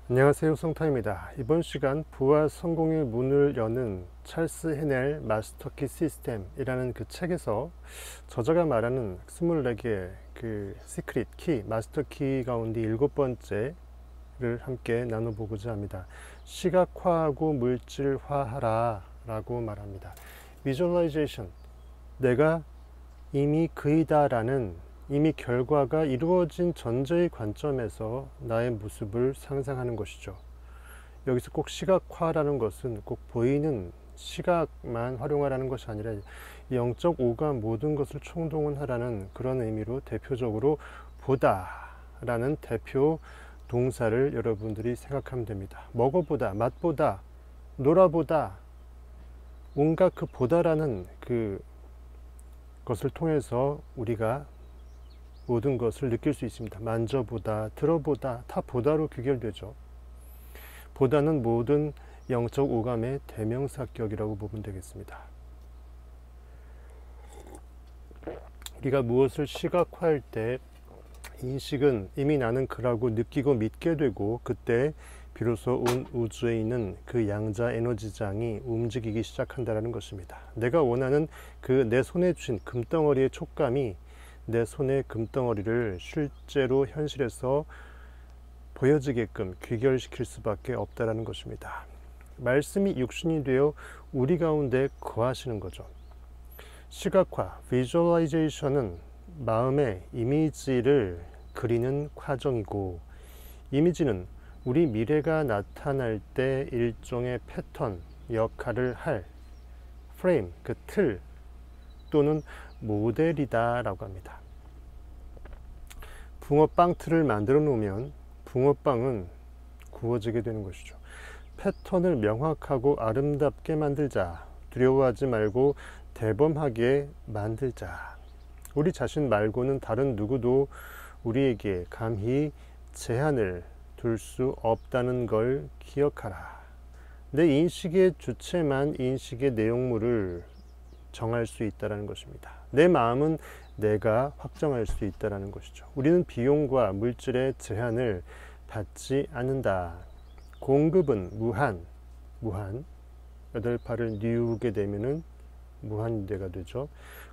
안녕하세요, 성타입니다. 이번 시간 부와 성공의 문을 여는 찰스 헤넬 마스터키 시스템이라는 그 책에서 저자가 말하는 24개의 그 시크릿 키, 마스터키 가운데 7번째를 함께 나눠보고자 합니다. 시각화하고 물질화하라 라고 말합니다. 비주얼라이제이션, 내가 이미 그이다라는 이미 결과가 이루어진 전제의 관점에서 나의 모습을 상상하는 것이죠. 여기서 꼭 시각화라는 것은 꼭 보이는 시각만 활용하라는 것이 아니라 영적 오감 모든 것을 총동원하라는 그런 의미로 대표적으로 보다라는 대표 동사를 여러분들이 생각하면 됩니다. 먹어보다, 맛보다, 놀아보다, 온갖 그 보다라는 그 것을 통해서 우리가 모든 것을 느낄 수 있습니다. 만져보다, 들어보다, 다 보다로 귀결되죠. 보다는 모든 영적 오감의 대명사격이라고 보면 되겠습니다. 우리가 무엇을 시각화할 때 인식은 이미 나는 그라고 느끼고 믿게 되고, 그때 비로소 온 우주에 있는 그 양자 에너지장이 움직이기 시작한다는 것입니다. 내가 원하는 그 내 손에 쥔 금덩어리의 촉감이 내 손의 금덩어리를 실제로 현실에서 보여지게끔 귀결시킬 수밖에 없다는 것입니다. 말씀이 육신이 되어 우리 가운데 거하시는 거죠. 시각화, 비주얼라이제이션은 마음의 이미지를 그리는 과정이고, 이미지는 우리 미래가 나타날 때 일종의 패턴, 역할을 할 프레임, 그 틀 또는 모델이다 라고 합니다. 붕어빵 틀을 만들어 놓으면 붕어빵은 구워지게 되는 것이죠. 패턴을 명확하고 아름답게 만들자. 두려워하지 말고 대범하게 만들자. 우리 자신 말고는 다른 누구도 우리에게 감히 제한을 둘 수 없다는 걸 기억하라. 내 인식의 주체만 인식의 내용물을 정할 수 있다는 것입니다. 내 마음은 내가 확정할 수 있다는 것이죠. 우리는 비용과 물질의 제한을 받지 않는다. 공급은 무한, 8팔을 뉘우게 되면은 무한대가 되죠.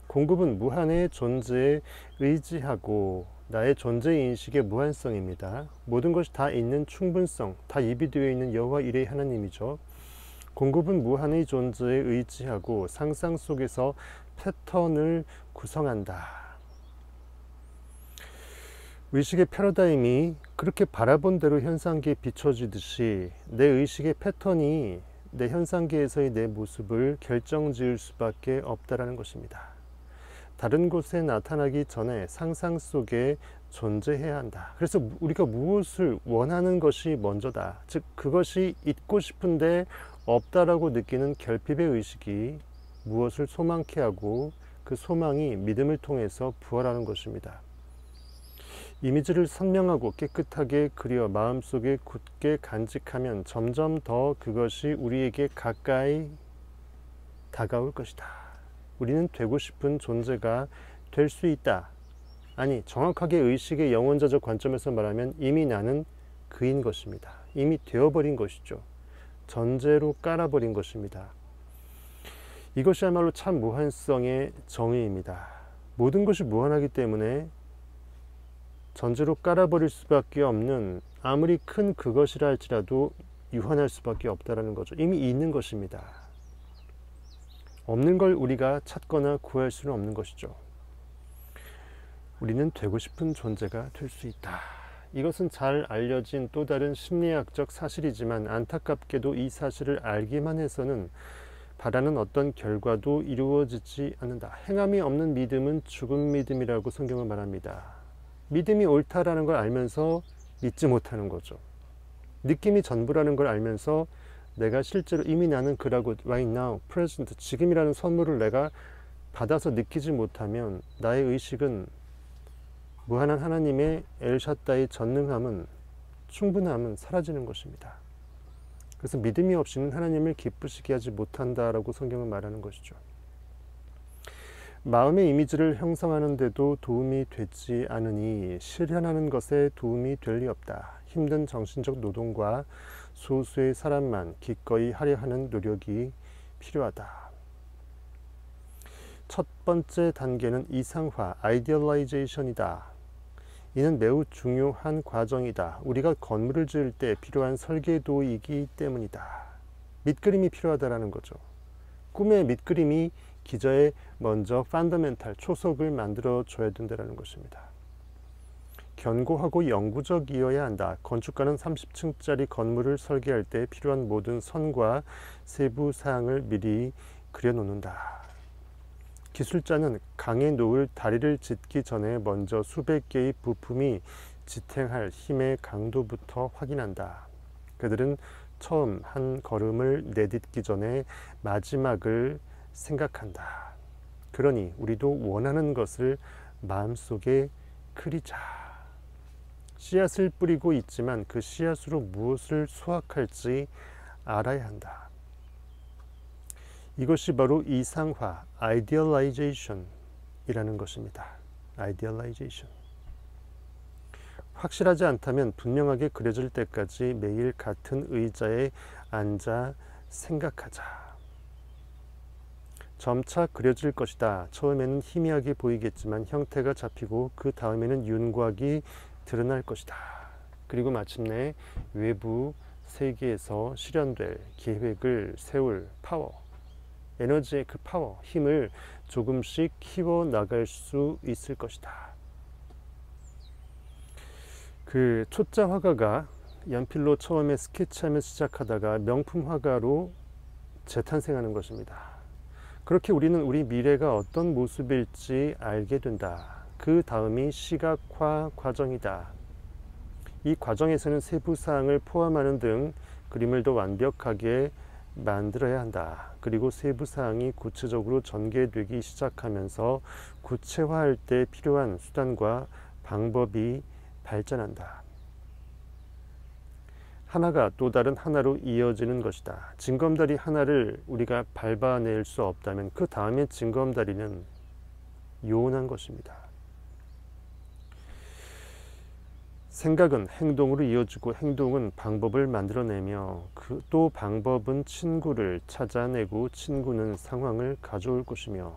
공급은 무한의 존재에 의지하고 나의 존재 인식의 무한성입니다. 모든 것이 다 있는 충분성, 다 예비되어 있는 여호와 일의 하나님이죠. 공급은 무한의 존재에 의지하고 상상 속에서 패턴을 구성한다. 의식의 패러다임이 그렇게 바라본 대로 현상계에 비춰지듯이 내 의식의 패턴이 내 현상계에서의 내 모습을 결정지을 수밖에 없다는 것입니다. 다른 곳에 나타나기 전에 상상 속에 존재해야 한다. 그래서 우리가 무엇을 원하는 것이 먼저다. 즉 그것이 있고 싶은데 없다라고 느끼는 결핍의 의식이 무엇을 소망케 하고 그 소망이 믿음을 통해서 부활하는 것입니다. 이미지를 선명하고 깨끗하게 그려 마음속에 굳게 간직하면 점점 더 그것이 우리에게 가까이 다가올 것이다. 우리는 되고 싶은 존재가 될 수 있다. 아니, 정확하게 의식의 영혼자적 관점에서 말하면 이미 나는 그인 것입니다. 이미 되어버린 것이죠. 전제로 깔아버린 것입니다. 이것이야말로 참 무한성의 정의입니다. 모든 것이 무한하기 때문에 전제로 깔아버릴 수밖에 없는, 아무리 큰 그것이라 할지라도 유한할 수밖에 없다는 거죠. 이미 있는 것입니다. 없는 걸 우리가 찾거나 구할 수는 없는 것이죠. 우리는 되고 싶은 존재가 될 수 있다. 이것은 잘 알려진 또 다른 심리학적 사실이지만 안타깝게도 이 사실을 알기만 해서는 바라는 어떤 결과도 이루어지지 않는다. 행함이 없는 믿음은 죽은 믿음이라고 성경은 말합니다. 믿음이 옳다라는 걸 알면서 믿지 못하는 거죠. 느낌이 전부라는 걸 알면서 내가 실제로 이미 나는 그라고 right now, present, 지금이라는 선물을 내가 받아서 느끼지 못하면 나의 의식은 무한한 하나님의 엘샤다의 전능함은, 충분함은 사라지는 것입니다. 그래서 믿음이 없이는 하나님을 기쁘시게 하지 못한다라고 성경은 말하는 것이죠. 마음의 이미지를 형성하는 데도 도움이 되지 않으니 실현하는 것에 도움이 될 리 없다. 힘든 정신적 노동과 소수의 사람만 기꺼이 하려 하는 노력이 필요하다. 첫 번째 단계는 이상화, 아이디얼라이제이션이다. 이는 매우 중요한 과정이다. 우리가 건물을 지을 때 필요한 설계도이기 때문이다. 밑그림이 필요하다라는 거죠. 꿈의 밑그림이 기저에 먼저 펀더멘탈, 초석을 만들어 줘야 된다는 것입니다. 견고하고 영구적이어야 한다. 건축가는 30층짜리 건물을 설계할 때 필요한 모든 선과 세부 사항을 미리 그려놓는다. 기술자는 강에 놓을 다리를 짓기 전에 먼저 수백 개의 부품이 지탱할 힘의 강도부터 확인한다. 그들은 처음 한 걸음을 내딛기 전에 마지막을 생각한다. 그러니 우리도 원하는 것을 마음속에 그리자. 씨앗을 뿌리고 있지만 그 씨앗으로 무엇을 수확할지 알아야 한다. 이것이 바로 이상화, 아이디얼라이제이션이라는 것입니다. 아이디얼라이제이션. 확실하지 않다면 분명하게 그려질 때까지 매일 같은 의자에 앉아 생각하자. 점차 그려질 것이다. 처음에는 희미하게 보이겠지만 형태가 잡히고 그 다음에는 윤곽이 드러날 것이다. 그리고 마침내 외부 세계에서 실현될 계획을 세울 파워, 에너지의 그 파워, 힘을 조금씩 키워나갈 수 있을 것이다. 그 초짜 화가가 연필로 처음에 스케치하며 시작하다가 명품 화가로 재탄생하는 것입니다. 그렇게 우리는 우리 미래가 어떤 모습일지 알게 된다. 그 다음이 시각화 과정이다. 이 과정에서는 세부 사항을 포함하는 등 그림을 더 완벽하게 만들어야 한다. 그리고 세부 사항이 구체적으로 전개되기 시작하면서 구체화할 때 필요한 수단과 방법이 발전한다. 하나가 또 다른 하나로 이어지는 것이다. 징검다리 하나를 우리가 밟아낼 수 없다면 그 다음에 징검다리는 요원한 것입니다. 생각은 행동으로 이어지고 행동은 방법을 만들어내며 또 방법은 친구를 찾아내고 친구는 상황을 가져올 것이며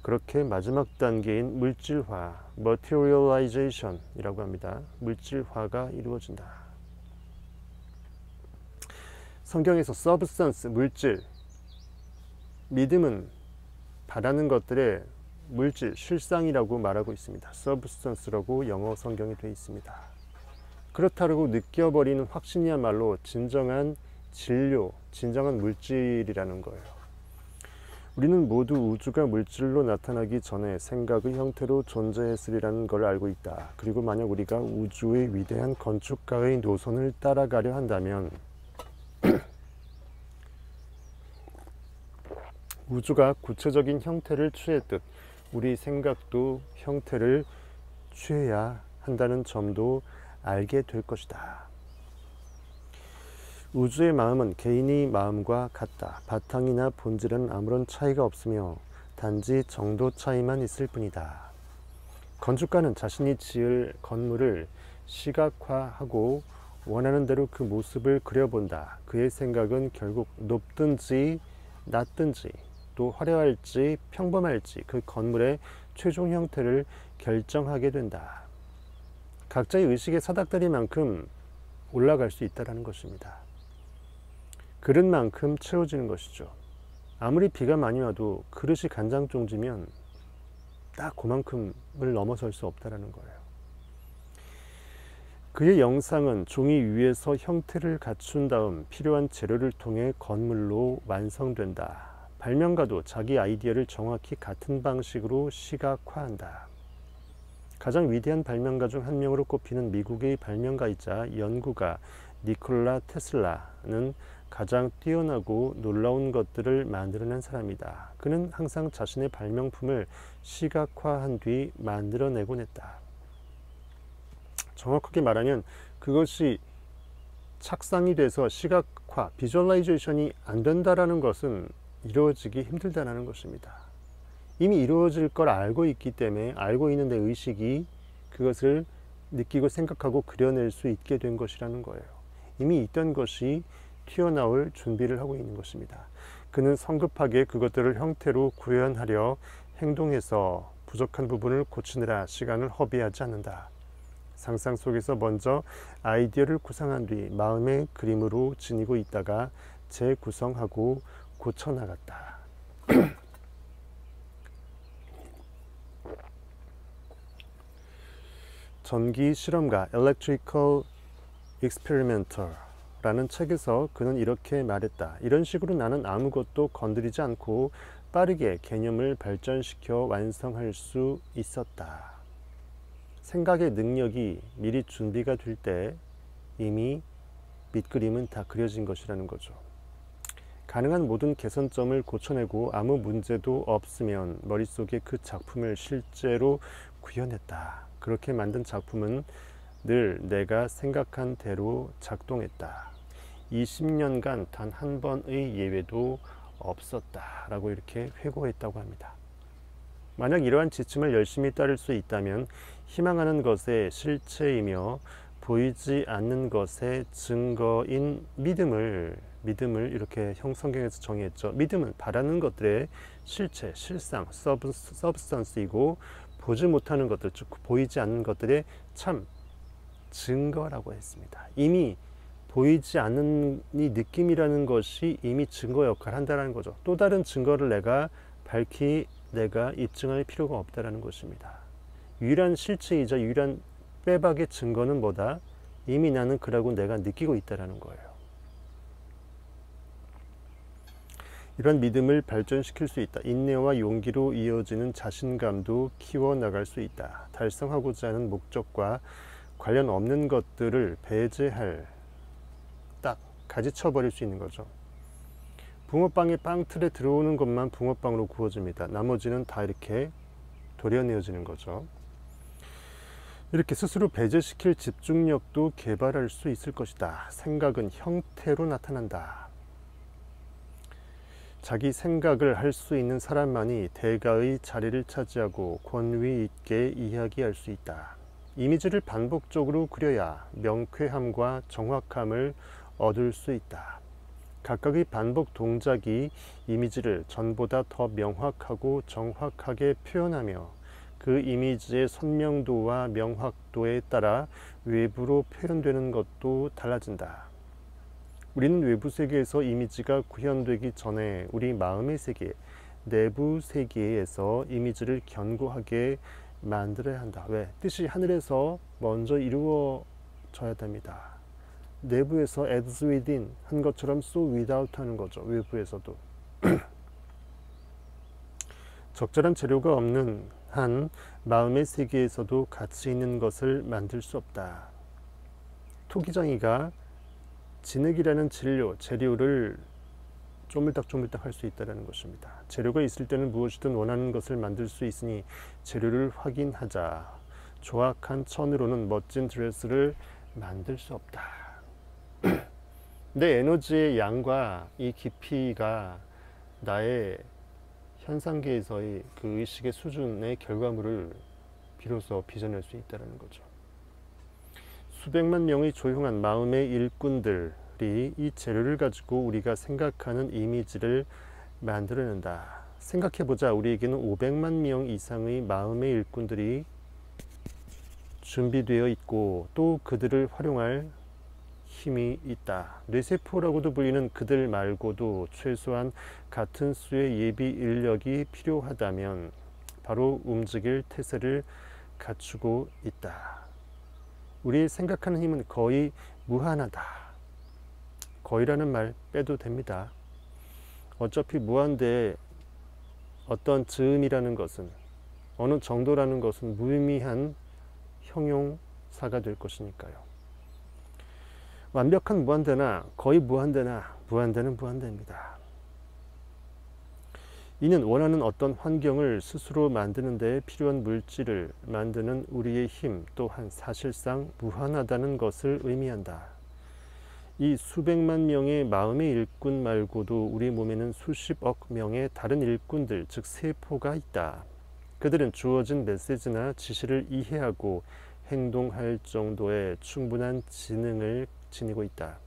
그렇게 마지막 단계인 물질화, materialization이라고 합니다. 물질화가 이루어진다. 성경에서 substance, 물질, 믿음은 바라는 것들의 물질, 실상이라고 말하고 있습니다. substance라고 영어 성경에 되어 있습니다. 그렇다고 느껴버리는 확신이야말로 진정한 진료, 진정한 물질이라는 거예요. 우리는 모두 우주가 물질로 나타나기 전에 생각의 형태로 존재했으리라는 걸 알고 있다. 그리고 만약 우리가 우주의 위대한 건축가의 노선을 따라가려 한다면 우주가 구체적인 형태를 취했듯 우리 생각도 형태를 취해야 한다는 점도 알게 될 것이다. 우주의 마음은 개인의 마음과 같다. 바탕이나 본질은 아무런 차이가 없으며 단지 정도 차이만 있을 뿐이다. 건축가는 자신이 지을 건물을 시각화하고 원하는 대로 그 모습을 그려본다. 그의 생각은 결국 높든지 낮든지 또 화려할지 평범할지 그 건물의 최종 형태를 결정하게 된다. 각자의 의식의 사닥다리만큼 올라갈 수 있다는 것입니다. 그릇만큼 채워지는 것이죠. 아무리 비가 많이 와도 그릇이 간장종지면 딱 그만큼을 넘어설 수 없다는 거예요. 그의 영상은 종이 위에서 형태를 갖춘 다음 필요한 재료를 통해 건물로 완성된다. 발명가도 자기 아이디어를 정확히 같은 방식으로 시각화한다. 가장 위대한 발명가 중 한 명으로 꼽히는 미국의 발명가이자 연구가 니콜라 테슬라는 가장 뛰어나고 놀라운 것들을 만들어낸 사람이다. 그는 항상 자신의 발명품을 시각화한 뒤 만들어내곤 했다. 정확하게 말하면 그것이 착상이 돼서 시각화, 비주얼라이제이션이 안 된다는 것은 이루어지기 힘들다는 것입니다. 이미 이루어질 걸 알고 있기 때문에 알고 있는 내 의식이 그것을 느끼고 생각하고 그려낼 수 있게 된 것이라는 거예요. 이미 있던 것이 튀어나올 준비를 하고 있는 것입니다. 그는 성급하게 그것들을 형태로 구현하려 행동해서 부족한 부분을 고치느라 시간을 허비하지 않는다. 상상 속에서 먼저 아이디어를 구상한 뒤 마음의 그림으로 지니고 있다가 재구성하고 고쳐나갔다. 전기 실험가 Electrical Experimenter 라는 책에서 그는 이렇게 말했다. 이런 식으로 나는 아무것도 건드리지 않고 빠르게 개념을 발전시켜 완성할 수 있었다. 생각의 능력이 미리 준비가 될 때 이미 밑그림은 다 그려진 것이라는 거죠. 가능한 모든 개선점을 고쳐내고 아무 문제도 없으면 머릿속에 그 작품을 실제로 구현했다. 그렇게 만든 작품은 늘 내가 생각한 대로 작동했다. 20년간 단 한 번의 예외도 없었다. 라고 이렇게 회고했다고 합니다. 만약 이러한 지침을 열심히 따를 수 있다면 희망하는 것의 실체이며 보이지 않는 것의 증거인 믿음을 이렇게 성경에서 정의했죠. 믿음은 바라는 것들의 실체, 실상, 서브스턴스이고 보지 못하는 것들, 즉 보이지 않는 것들의 참 증거라고 했습니다. 이미 보이지 않는 이 느낌이라는 것이 이미 증거 역할을 한다는 거죠. 또 다른 증거를 내가 입증할 필요가 없다는 것입니다. 유일한 실체이자 유일한 빼박의 증거는 뭐다? 이미 나는 그라고 내가 느끼고 있다는 거예요. 이런 믿음을 발전시킬 수 있다. 인내와 용기로 이어지는 자신감도 키워나갈 수 있다. 달성하고자 하는 목적과 관련 없는 것들을 배제할, 딱 가지쳐버릴 수 있는 거죠. 붕어빵의 빵틀에 들어오는 것만 붕어빵으로 구워집니다. 나머지는 다 이렇게 도려내어지는 거죠. 이렇게 스스로 배제시킬 집중력도 개발할 수 있을 것이다. 생각은 형태로 나타난다. 자기 생각을 할 수 있는 사람만이 대가의 자리를 차지하고 권위 있게 이야기할 수 있다. 이미지를 반복적으로 그려야 명쾌함과 정확함을 얻을 수 있다. 각각의 반복 동작이 이미지를 전보다 더 명확하고 정확하게 표현하며 그 이미지의 선명도와 명확도에 따라 외부로 표현되는 것도 달라진다. 우리는 외부 세계에서 이미지가 구현되기 전에 우리 마음의 세계, 내부 세계에서 이미지를 견고하게 만들어야 한다. 왜? 뜻이 하늘에서 먼저 이루어져야 됩니다. 내부에서 as within 한 것처럼 so without 하는 거죠. 외부에서도. 적절한 재료가 없는 한 마음의 세계에서도 가치 있는 것을 만들 수 없다. 토기장이가 진흙이라는 재료를 쪼물딱쪼물딱 할 수 있다는 것입니다. 재료가 있을 때는 무엇이든 원하는 것을 만들 수 있으니 재료를 확인하자. 조악한 천으로는 멋진 드레스를 만들 수 없다. 내 에너지의 양과 이 깊이가 나의 현상계에서의 그 의식의 수준의 결과물을 비로소 빚어낼 수 있다는 거죠. 수백만 명의 조용한 마음의 일꾼들이 이 재료를 가지고 우리가 생각하는 이미지를 만들어낸다. 생각해보자. 우리에게는 500만 명 이상의 마음의 일꾼들이 준비되어 있고 또 그들을 활용할 힘이 있다. 뇌세포라고도 불리는 그들 말고도 최소한 같은 수의 예비 인력이 필요하다면 바로 움직일 태세를 갖추고 있다. 우리 생각하는 힘은 거의 무한하다. 거의라는 말 빼도 됩니다. 어차피 무한대에 어떤 즈음이라는 것은, 어느 정도라는 것은 무의미한 형용사가 될 것이니까요. 완벽한 무한대나 거의 무한대나 무한대는 무한대입니다. 이는 원하는 어떤 환경을 스스로 만드는 데 필요한 물질을 만드는 우리의 힘 또한 사실상 무한하다는 것을 의미한다. 이 수백만 명의 마음의 일꾼 말고도 우리 몸에는 수십억 명의 다른 일꾼들, 즉 세포가 있다. 그들은 주어진 메시지나 지시를 이해하고 행동할 정도의 충분한 지능을 지니고 있다.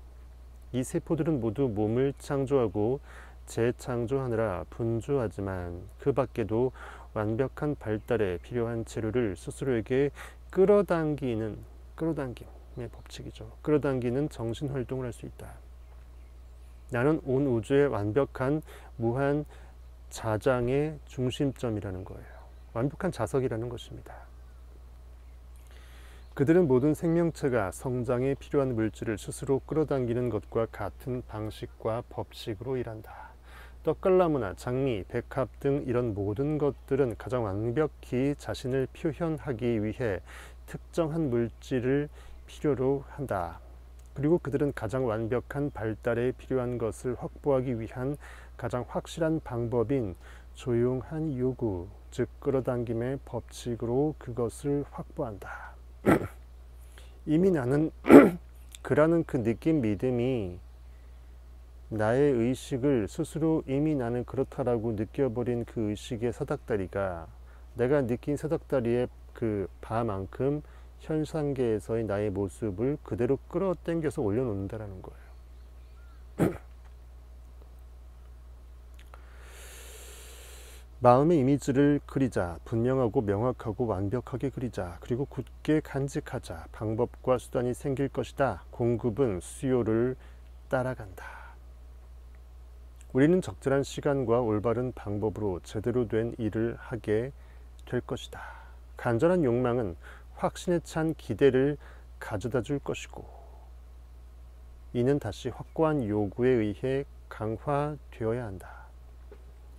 이 세포들은 모두 몸을 창조하고 재창조하느라 분주하지만 그 밖에도 완벽한 발달에 필요한 재료를 스스로에게 끌어당김의 법칙이죠. 끌어당기는 정신활동을 할 수 있다. 나는 온 우주의 완벽한 무한 자장의 중심점이라는 거예요. 완벽한 자석이라는 것입니다. 그들은 모든 생명체가 성장에 필요한 물질을 스스로 끌어당기는 것과 같은 방식과 법칙으로 일한다. 떡갈나무나 장미, 백합 등 이런 모든 것들은 가장 완벽히 자신을 표현하기 위해 특정한 물질을 필요로 한다. 그리고 그들은 가장 완벽한 발달에 필요한 것을 확보하기 위한 가장 확실한 방법인 조용한 요구, 즉 끌어당김의 법칙으로 그것을 확보한다. 이미 나는 그라는 그 느낌, 믿음이 나의 의식을 스스로 이미 나는 그렇다라고 느껴버린 그 의식의 서닥다리가 내가 느낀 서닥다리의 그 바만큼 현상계에서의 나의 모습을 그대로 끌어당겨서 올려놓는다라는 거예요. 마음의 이미지를 그리자. 분명하고 명확하고 완벽하게 그리자. 그리고 굳게 간직하자. 방법과 수단이 생길 것이다. 공급은 수요를 따라간다. 우리는 적절한 시간과 올바른 방법으로 제대로 된 일을 하게 될 것이다. 간절한 욕망은 확신에 찬 기대를 가져다 줄 것이고 이는 다시 확고한 요구에 의해 강화되어야 한다.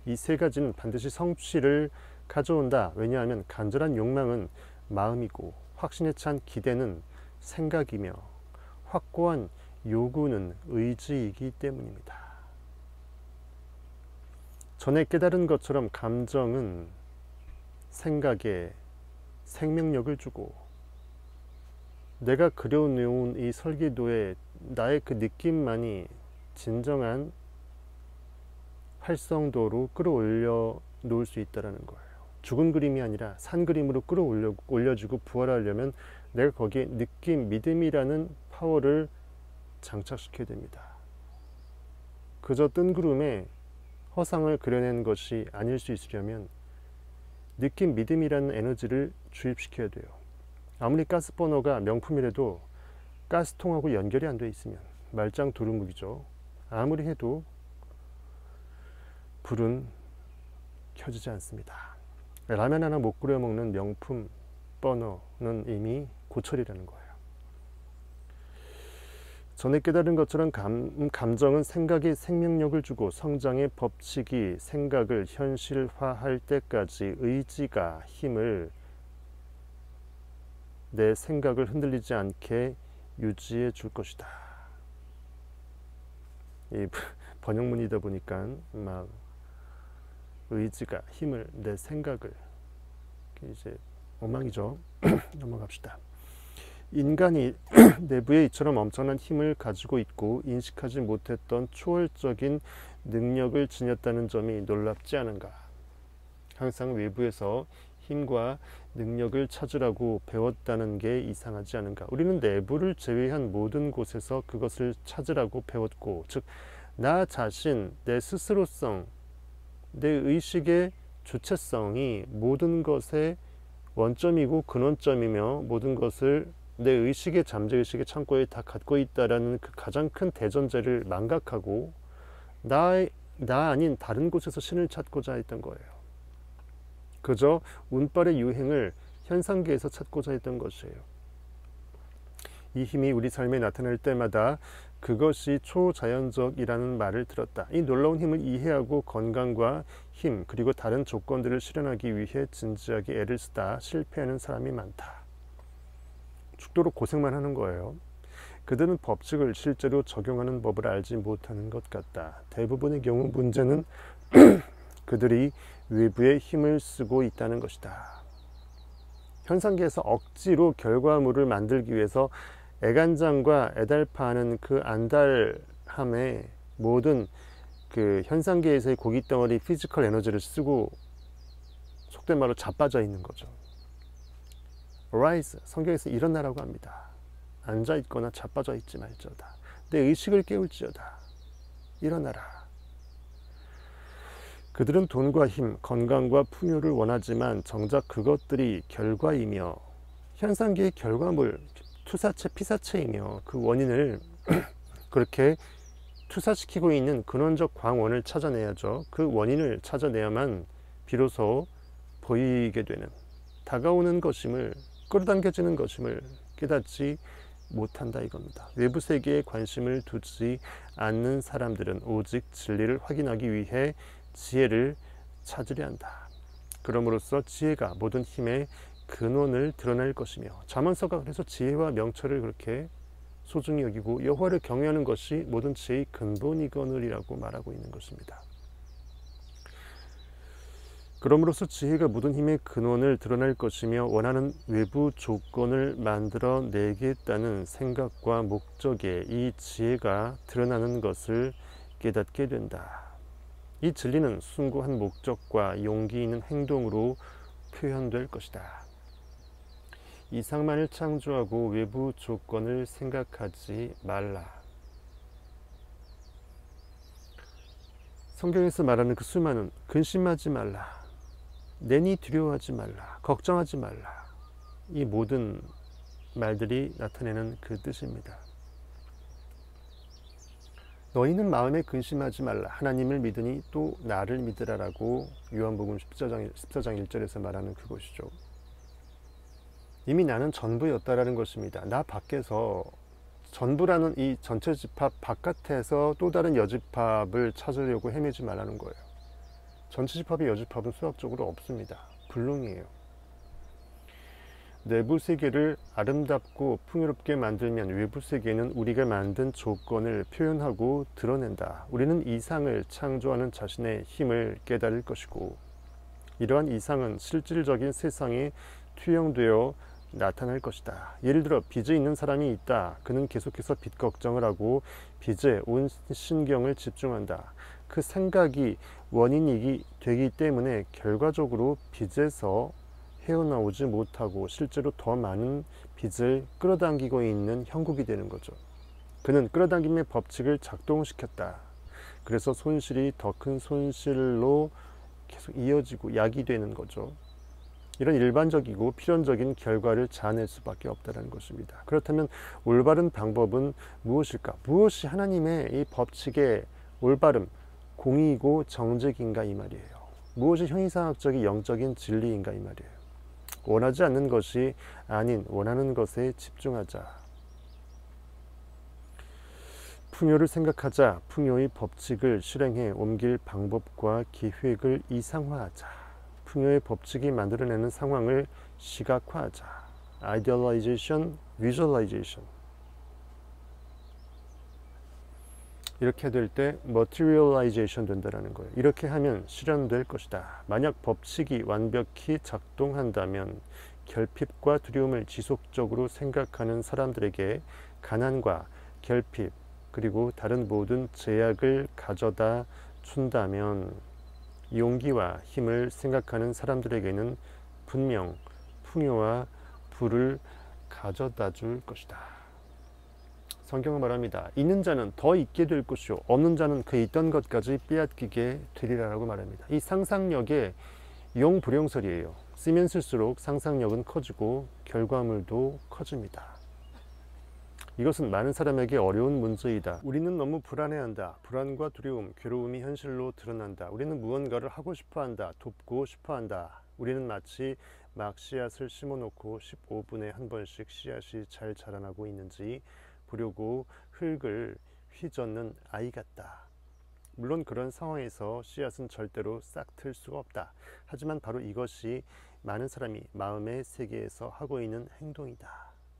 이 세 가지는 반드시 성취를 가져온다. 왜냐하면 간절한 욕망은 마음이고 확신에 찬 기대는 생각이며 확고한 요구는 의지이기 때문입니다. 전에 깨달은 것처럼 감정은 생각에 생명력을 주고 내가 그려놓은 이 설계도에 나의 그 느낌만이 진정한 활성도로 끌어올려 놓을 수 있다는 거예요. 죽은 그림이 아니라 산 그림으로 끌어올려주고 부활하려면 내가 거기에 느낌, 믿음이라는 파워를 장착시켜야 됩니다. 그저 뜬구름에 허상을 그려낸 것이 아닐 수 있으려면 느낌, 믿음이라는 에너지를 주입시켜야 돼요. 아무리 가스버너가 명품이라도 가스통하고 연결이 안 돼 있으면 말짱 도루묵이죠. 아무리 해도 불은 켜지지 않습니다. 라면 하나 못 끓여 먹는 명품 버너는 이미 고철이라는 거예요. 전에 깨달은 것처럼 감정은 생각에 생명력을 주고 성장의 법칙이 생각을 현실화할 때까지 의지가 힘을 내 생각을 흔들리지 않게 유지해 줄 것이다. 이 번역문이다 보니까 막 의지가 힘을 내 생각을 이제 엉망이죠. 넘어갑시다. 인간이 내부에 이처럼 엄청난 힘을 가지고 있고 인식하지 못했던 초월적인 능력을 지녔다는 점이 놀랍지 않은가. 항상 외부에서 힘과 능력을 찾으라고 배웠다는 게 이상하지 않은가. 우리는 내부를 제외한 모든 곳에서 그것을 찾으라고 배웠고, 즉 나 자신, 내 스스로성, 내 의식의 주체성이 모든 것의 원점이고 근원점이며 모든 것을 내 의식의 잠재의식의 창고에 다 갖고 있다라는 그 가장 큰 대전제를 망각하고 나 아닌 다른 곳에서 신을 찾고자 했던 거예요. 그저 운빨의 유행을 현상계에서 찾고자 했던 것이에요. 이 힘이 우리 삶에 나타날 때마다 그것이 초자연적이라는 말을 들었다. 이 놀라운 힘을 이해하고 건강과 힘 그리고 다른 조건들을 실현하기 위해 진지하게 애를 쓰다 실패하는 사람이 많다. 죽도록 고생만 하는 거예요. 그들은 법칙을 실제로 적용하는 법을 알지 못하는 것 같다. 대부분의 경우 문제는 그들이 외부의 힘을 쓰고 있다는 것이다. 현상계에서 억지로 결과물을 만들기 위해서 애간장과 애달파하는 그 안달함에 모든 그 현상계에서의 고깃덩어리 피지컬 에너지를 쓰고 속된 말로 자빠져 있는 거죠. arise, 성경에서 일어나라고 합니다. 앉아있거나 자빠져 있지 말지어다. 내 의식을 깨울지어다. 일어나라. 그들은 돈과 힘, 건강과 풍요를 원하지만 정작 그것들이 결과이며 현상계의 결과물, 투사체, 피사체이며 그 원인을 그렇게 투사시키고 있는 근원적 광원을 찾아내야죠. 그 원인을 찾아내야만 비로소 보이게 되는, 다가오는 것임을, 끌어당겨지는 것임을 깨닫지 못한다 이겁니다. 외부 세계에 관심을 두지 않는 사람들은 오직 진리를 확인하기 위해 지혜를 찾으려 한다. 그럼으로써 지혜가 모든 힘의 근원을 드러낼 것이며, 잠언서가 그래서 지혜와 명철을 그렇게 소중히 여기고 여호와를 경외하는 것이 모든 지혜의 근본이거늘이라고 말하고 있는 것입니다. 그럼으로써 지혜가 모든 힘의 근원을 드러낼 것이며 원하는 외부 조건을 만들어내겠다는 생각과 목적에 이 지혜가 드러나는 것을 깨닫게 된다. 이 진리는 숭고한 목적과 용기 있는 행동으로 표현될 것이다. 이상만을 창조하고 외부 조건을 생각하지 말라. 성경에서 말하는 그 수많은 근심하지 말라, 내니 두려워하지 말라, 걱정하지 말라, 이 모든 말들이 나타내는 그 뜻입니다. 너희는 마음에 근심하지 말라, 하나님을 믿으니 또 나를 믿으라라고 요한복음 14장 1절에서 말하는 그것이죠. 이미 나는 전부였다라는 것입니다. 나 밖에서 전부라는 이 전체 집합 바깥에서 또 다른 여집합을 찾으려고 헤매지 말라는 거예요. 전체 집합의 여집합은 수학적으로 없습니다. 불능이에요. 내부 세계를 아름답고 풍요롭게 만들면 외부 세계는 우리가 만든 조건을 표현하고 드러낸다. 우리는 이상을 창조하는 자신의 힘을 깨달을 것이고, 이러한 이상은 실질적인 세상에 투영되어 나타날 것이다. 예를 들어 빚이 있는 사람이 있다. 그는 계속해서 빚 걱정을 하고 빚에 온 신경을 집중한다. 그 생각이 원인이 되기 때문에 결과적으로 빚에서 헤어나오지 못하고 실제로 더 많은 빚을 끌어당기고 있는 형국이 되는 거죠. 그는 끌어당김의 법칙을 작동시켰다. 그래서 손실이 더 큰 손실로 계속 이어지고 야기되는 거죠. 이런 일반적이고 필연적인 결과를 자아낼 수밖에 없다는 것입니다. 그렇다면 올바른 방법은 무엇일까? 무엇이 하나님의 이 법칙의 올바름, 공의이고 정직인가 이 말이에요. 무엇이 형이상학적인 영적인 진리인가 이 말이에요. 원하지 않는 것이 아닌 원하는 것에 집중하자. 풍요를 생각하자. 풍요의 법칙을 실행해 옮길 방법과 계획을 이상화하자. 풍요의 법칙이 만들어내는 상황을 시각화하자. Idealization, Visualization. 이렇게 될 때 Materialization 된다는 거예요. 이렇게 하면 실현될 것이다. 만약 법칙이 완벽히 작동한다면 결핍과 두려움을 지속적으로 생각하는 사람들에게 가난과 결핍 그리고 다른 모든 제약을 가져다 준다면 용기와 힘을 생각하는 사람들에게는 분명 풍요와 부를 가져다 줄 것이다. 성경은 말합니다. 있는 자는 더 있게 될 것이요 없는 자는 그 있던 것까지 빼앗기게 되리라라고 말합니다. 이 상상력의 용불용설이에요. 쓰면 쓸수록 상상력은 커지고 결과물도 커집니다. 이것은 많은 사람에게 어려운 문제이다. 우리는 너무 불안해한다. 불안과 두려움, 괴로움이 현실로 드러난다. 우리는 무언가를 하고 싶어한다. 돕고 싶어한다. 우리는 마치 막 씨앗을 심어놓고 15분에 한 번씩 씨앗이 잘 자라나고 있는지 보려고 흙을 휘젓는 아이 같다. 물론 그런 상황에서 씨앗은 절대로 싹틀 수가 없다. 하지만 바로 이것이 많은 사람이 마음의 세계에서 하고 있는 행동이다.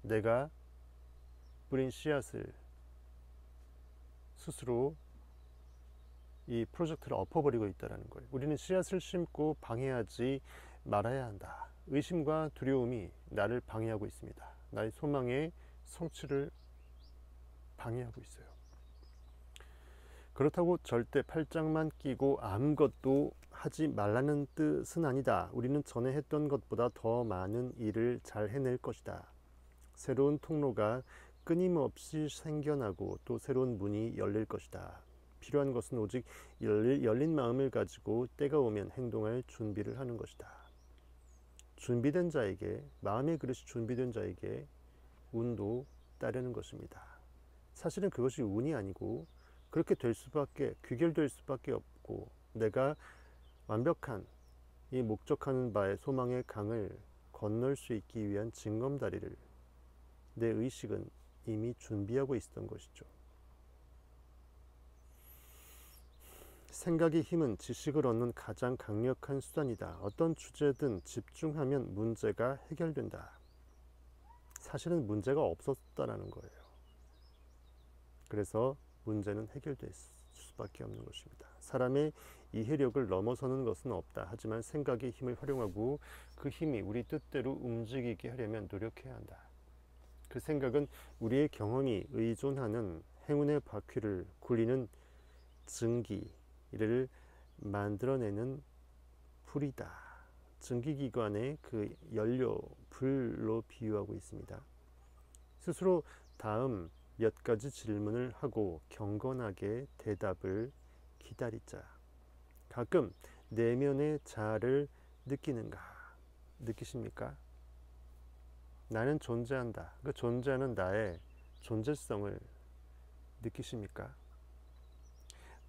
내가 뿌린 씨앗을 스스로 이 프로젝트를 엎어버리고 있다는 거예요. 우리는 씨앗을 심고 방해하지 말아야 한다. 의심과 두려움이 나를 방해하고 있습니다. 나의 소망의 성취를 방해하고 있어요. 그렇다고 절대 팔짱만 끼고 아무것도 하지 말라는 뜻은 아니다. 우리는 전에 했던 것보다 더 많은 일을 잘 해낼 것이다. 새로운 통로가 끊임없이 생겨나고 또 새로운 문이 열릴 것이다. 필요한 것은 오직 열린 마음을 가지고 때가 오면 행동할 준비를 하는 것이다. 준비된 자에게, 마음의 그릇이 준비된 자에게 운도 따르는 것입니다. 사실은 그것이 운이 아니고 그렇게 될 수밖에, 귀결될 수밖에 없고, 내가 완벽한 이 목적하는 바의 소망의 강을 건널 수 있기 위한 징검다리를 내 의식은 이미 준비하고 있었던 것이죠. 생각의 힘은 지식을 얻는 가장 강력한 수단이다. 어떤 주제든 집중하면 문제가 해결된다. 사실은 문제가 없었다라는 거예요. 그래서 문제는 해결될 수밖에 없는 것입니다. 사람의 이해력을 넘어서는 것은 없다. 하지만 생각의 힘을 활용하고 그 힘이 우리 뜻대로 움직이게 하려면 노력해야 한다. 그 생각은 우리의 경험이 의존하는 행운의 바퀴를 굴리는 증기를 만들어내는 불이다. 증기기관의 그 연료, 불로 비유하고 있습니다. 스스로 다음 몇 가지 질문을 하고 경건하게 대답을 기다리자. 가끔 내면의 자아를 느끼는가? 느끼십니까? 나는 존재한다. 그 존재하는 나의 존재성을 느끼십니까?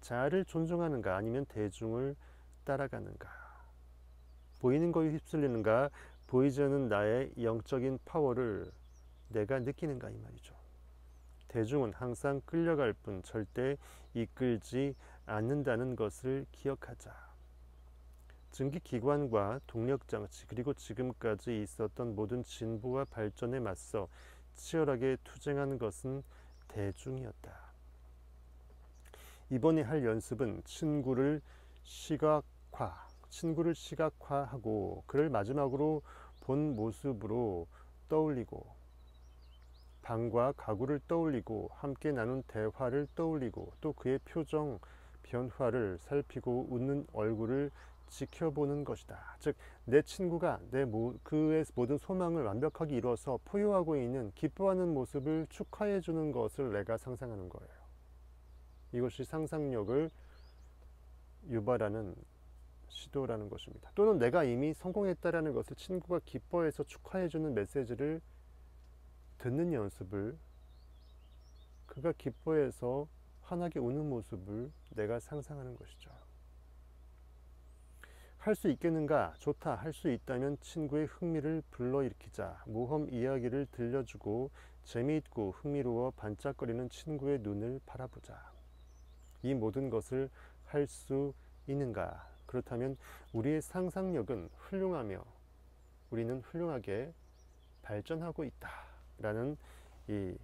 자아를 존중하는가? 아니면 대중을 따라가는가? 보이는 거에 휩쓸리는가? 보이지 않는 나의 영적인 파워를 내가 느끼는가? 이 말이죠. 대중은 항상 끌려갈 뿐 절대 이끌지 않는다는 것을 기억하자. 증기기관과 동력장치 그리고 지금까지 있었던 모든 진보와 발전에 맞서 치열하게 투쟁하는 것은 대중이었다. 이번에 할 연습은 친구를 시각화하고 그를 마지막으로 본 모습으로 떠올리고 방과 가구를 떠올리고 함께 나눈 대화를 떠올리고 또 그의 표정 변화를 살피고 웃는 얼굴을 지켜보는 것이다. 즉 내 친구가 그의 모든 소망을 완벽하게 이루어서 포효하고 있는 기뻐하는 모습을 축하해 주는 것을 내가 상상하는 거예요. 이것이 상상력을 유발하는 시도라는 것입니다. 또는 내가 이미 성공했다라는 것을 친구가 기뻐해서 축하해 주는 메시지를 듣는 연습을, 그가 기뻐해서 환하게 우는 모습을 내가 상상하는 것이죠. 할 수 있겠는가? 좋다. 할 수 있다면 친구의 흥미를 불러일으키자. 모험 이야기를 들려주고 재미있고 흥미로워 반짝거리는 친구의 눈을 바라보자. 이 모든 것을 할 수 있는가? 그렇다면 우리의 상상력은 훌륭하며 우리는 훌륭하게 발전하고 있다. 라는 이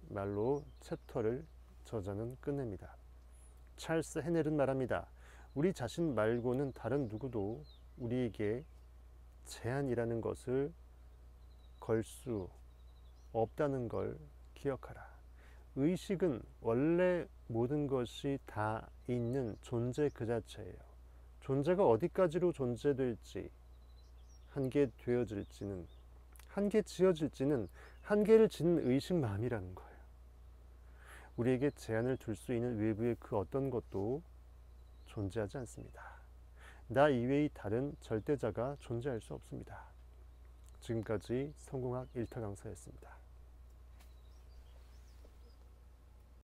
말로 챕터를 저자는 끝냅니다. 찰스 헤넬은 말합니다. 우리 자신 말고는 다른 누구도 우리에게 제한이라는 것을 걸 수 없다는 걸 기억하라. 의식은 원래 모든 것이 다 있는 존재 그 자체예요. 존재가 어디까지로 존재될지, 한계 되어질지는, 한계 지어질지는 한계를 짓는 의식만이라는 거예요. 우리에게 제한을 둘 수 있는 외부의 그 어떤 것도 존재하지 않습니다. 나 이외의 다른 절대자가 존재할 수 없습니다. 지금까지 성공학 1타 강사였습니다.